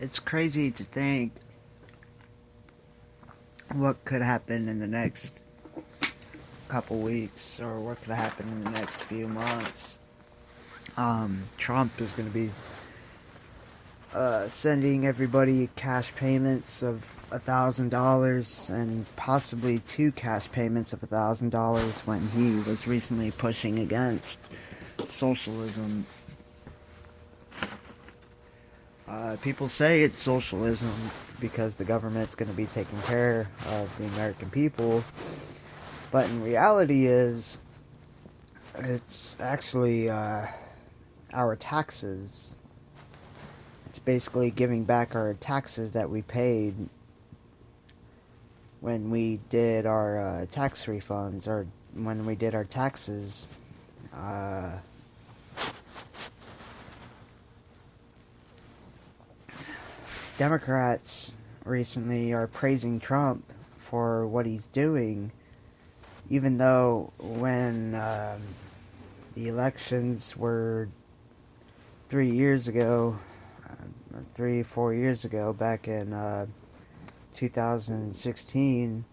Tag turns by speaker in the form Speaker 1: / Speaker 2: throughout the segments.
Speaker 1: It's crazy to think what could happen in the next couple weeks or what could happen in the next few months. Trump is going to be sending everybody cash payments of $1,000 and possibly two cash payments of $1,000 when he was recently pushing against socialism. People say it's socialism because the government's going to be taking care of the American people, but in reality it's actually our taxes. It's basically giving back our taxes that we paid when we did our tax refunds, or when we did our taxes. Democrats recently are praising Trump for what he's doing, even though when the elections were 3 years ago, or 4 years ago, back in 2016,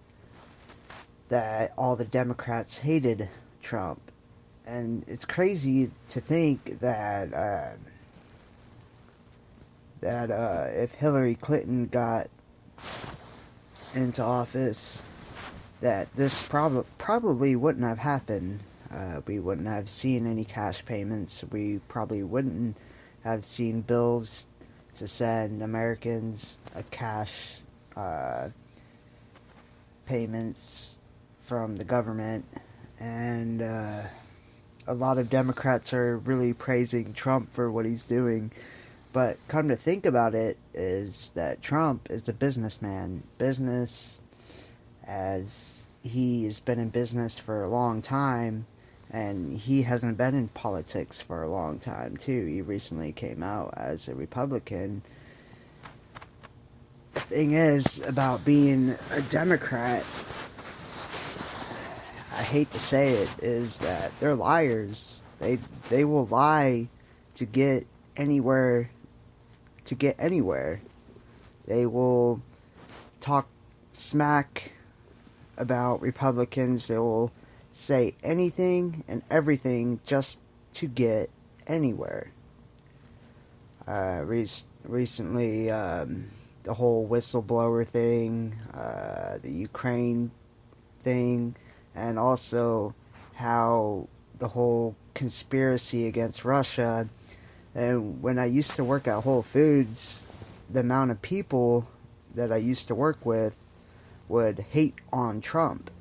Speaker 1: that all the Democrats hated Trump. And it's crazy to think that if Hillary Clinton got into office, that this probably wouldn't have happened. We wouldn't have seen any cash payments. We probably wouldn't have seen bills to send Americans a cash payments from the government. And a lot of Democrats are really praising Trump for what he's doing. But come to think about it, is that Trump is a businessman. Business, as he has been in business for a long time, and he hasn't been in politics for a long time, too. He recently came out as a Republican. The thing is, about being a Democrat, I hate to say it, is that they're liars. They will lie to get anywhere. They will talk smack about Republicans. They will say anything and everything just to get anywhere. Recently, the whole whistleblower thing, the Ukraine thing, and also how the whole conspiracy against Russia. And when I used to work at Whole Foods, the amount of people that I used to work with would hate on Trump.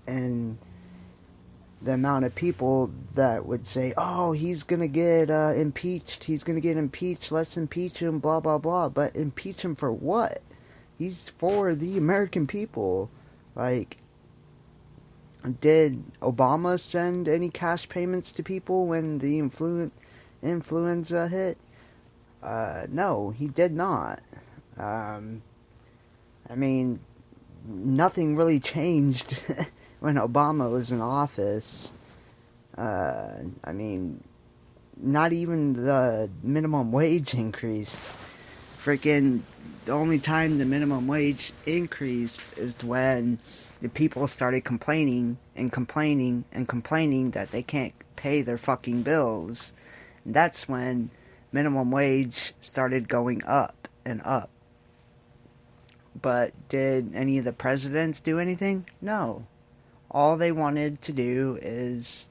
Speaker 1: And the amount of people that would say, oh, he's going to get impeached, let's impeach him, blah, blah, blah. But impeach him for what? He's for the American people. Like, did Obama send any cash payments to people when the influenza hit? No, he did not. I mean, nothing really changed when Obama was in office. I mean, not even the minimum wage increased. Freaking, the only time the minimum wage increased is when the people started complaining that they can't pay their fucking bills. And that's when minimum wage started going up and up. But did any of the presidents do anything? No. All they wanted to do is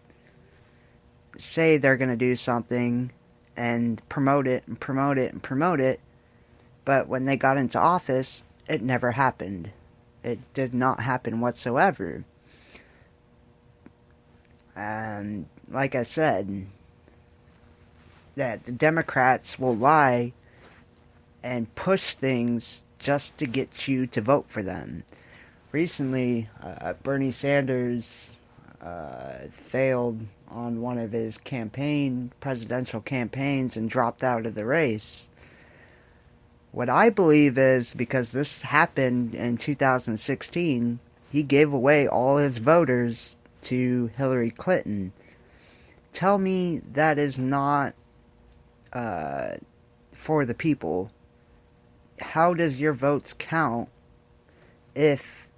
Speaker 1: say they're going to do something and promote it. But when they got into office, it never happened. It did not happen whatsoever. And like I said, that the Democrats will lie and push things just to get you to vote for them. Recently, Bernie Sanders failed on one of his presidential campaigns, and dropped out of the race. What I believe is, because this happened in 2016, he gave away all his voters to Hillary Clinton. Tell me that is not for the people. how does your votes count if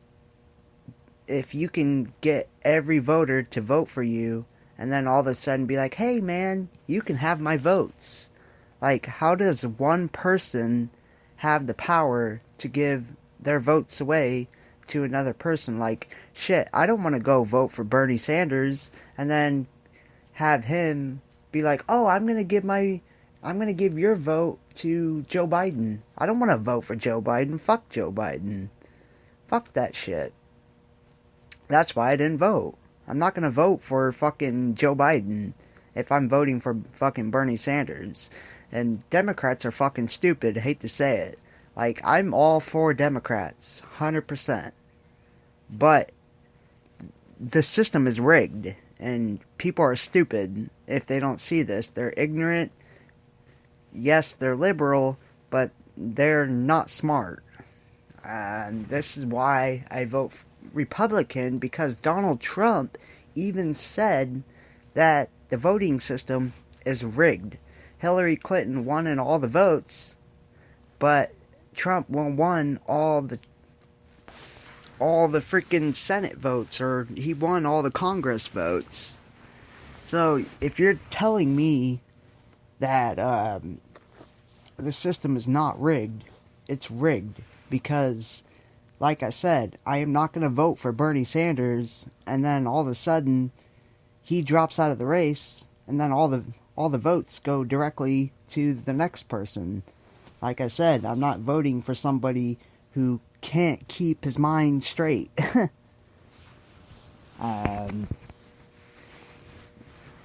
Speaker 1: you can get every voter to vote for you and then all of a sudden be like, hey man, you can have my votes? Like, how does one person have the power to give their votes away to another person? Like, shit, I don't want to go vote for Bernie Sanders and then have him be like, oh, I'm gonna give your vote to Joe Biden. I don't want to vote for Joe Biden. Fuck Joe Biden. Fuck that shit. That's why I didn't vote. I'm not gonna vote for fucking Joe Biden if I'm voting for fucking Bernie Sanders. And Democrats are fucking stupid. I hate to say it. Like, I'm all for Democrats, 100%. But the system is rigged, and people are stupid if they don't see this. They're ignorant. Yes, they're liberal, but they're not smart. And this is why I vote Republican, because Donald Trump even said that the voting system is rigged. Hillary Clinton won in all the votes, but Trump won all the freaking Senate votes, or he won all the Congress votes. So if you're telling me that the system is not rigged, it's rigged, because like I said, I am not going to vote for Bernie Sanders and then all of a sudden he drops out of the race and then all the votes go directly to the next person. Like I said, I'm not voting for somebody who can't keep his mind straight. I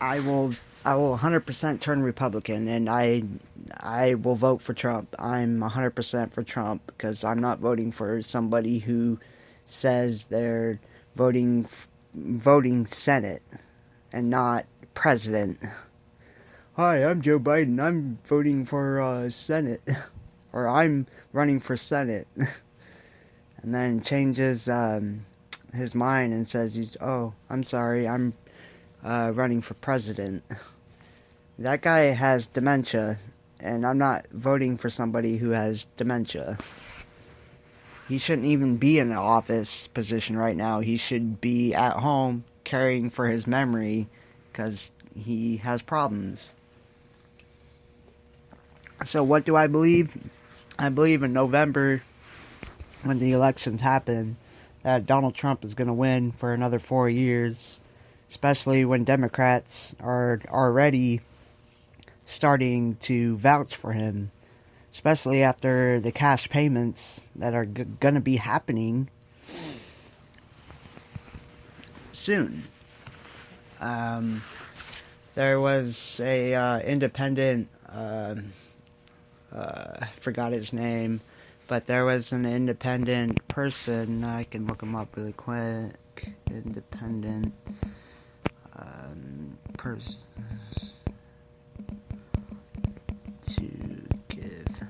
Speaker 1: will 100% turn Republican, and I will vote for Trump. I'm 100% for Trump, because I'm not voting for somebody who says they're voting Senate and not president. Hi, I'm Joe Biden. I'm voting for Senate. Or I'm running for Senate. And then changes his mind and says, I'm sorry, I'm running for president. That guy has dementia, and I'm not voting for somebody who has dementia. He shouldn't even be in an office position right now. He should be at home caring for his memory, because he has problems. So what do I believe? I believe in November, when the elections happen, that Donald Trump is going to win for another 4 years, especially when Democrats are already starting to vouch for him, especially after the cash payments that are going to be happening soon. There was a independent, I forgot his name, but there was an independent person. I can look him up really quick. Independent person to give.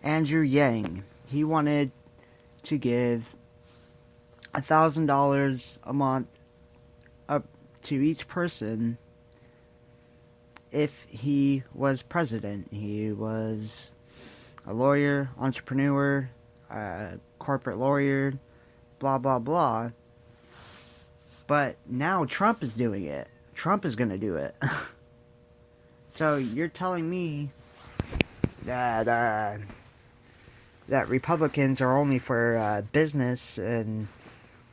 Speaker 1: Andrew Yang. He wanted to give $1,000 a month up to each person if he was president. He was a lawyer, entrepreneur, corporate lawyer, blah, blah, blah. But now Trump is doing it. Trump is going to do it. So you're telling me that that Republicans are only for business and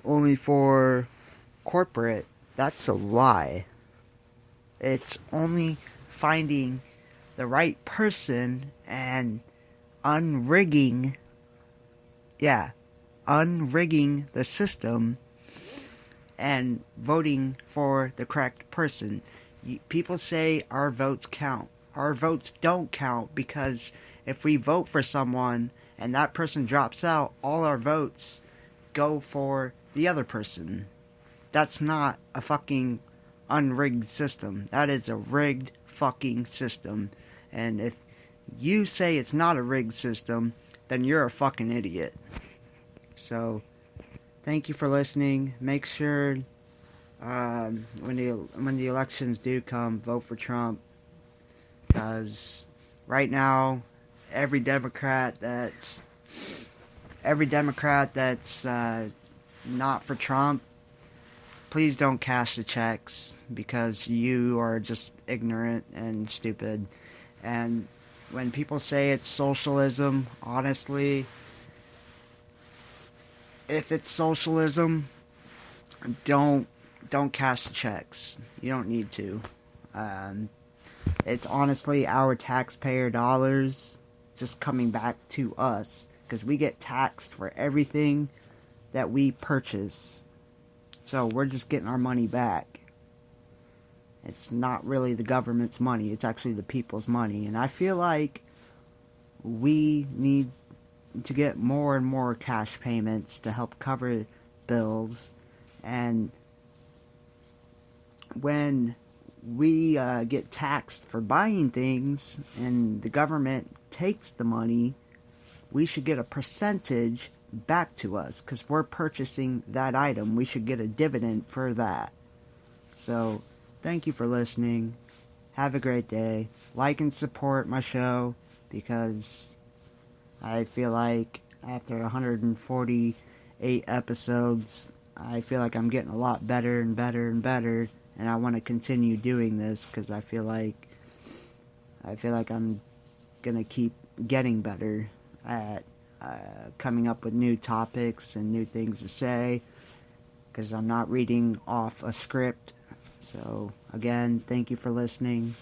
Speaker 1: only for corporate? That's a lie. It's only finding the right person and unrigging the system and voting for the correct person. People say our votes count. Our votes don't count, because if we vote for someone and that person drops out, all our votes go for the other person. That's not a fucking unrigged system. That is a rigged fucking system. And if you say it's not a rigged system, then you're a fucking idiot. So, thank you for listening. Make sure When the elections do come, vote for Trump, because right now every Democrat that's not for Trump, please don't cash the checks, because you are just ignorant and stupid. And when people say it's socialism, honestly, if it's socialism, don't cash the checks. You don't need to. It's honestly our taxpayer dollars just coming back to us, because we get taxed for everything that we purchase. So we're just getting our money back. It's not really the government's money, it's actually the people's money. And I feel like we need to get more and more cash payments to help cover bills. And when we get taxed for buying things and the government takes the money, we should get a percentage back to us, because we're purchasing that item. We should get a dividend for that. So thank you for listening. Have a great day. Like and support my show, because I feel like after 148 episodes, I feel like I'm getting a lot better and better and better, and I want to continue doing this, because I feel like I'm gonna keep getting better at coming up with new topics and new things to say, because I'm not reading off a script. So again, thank you for listening.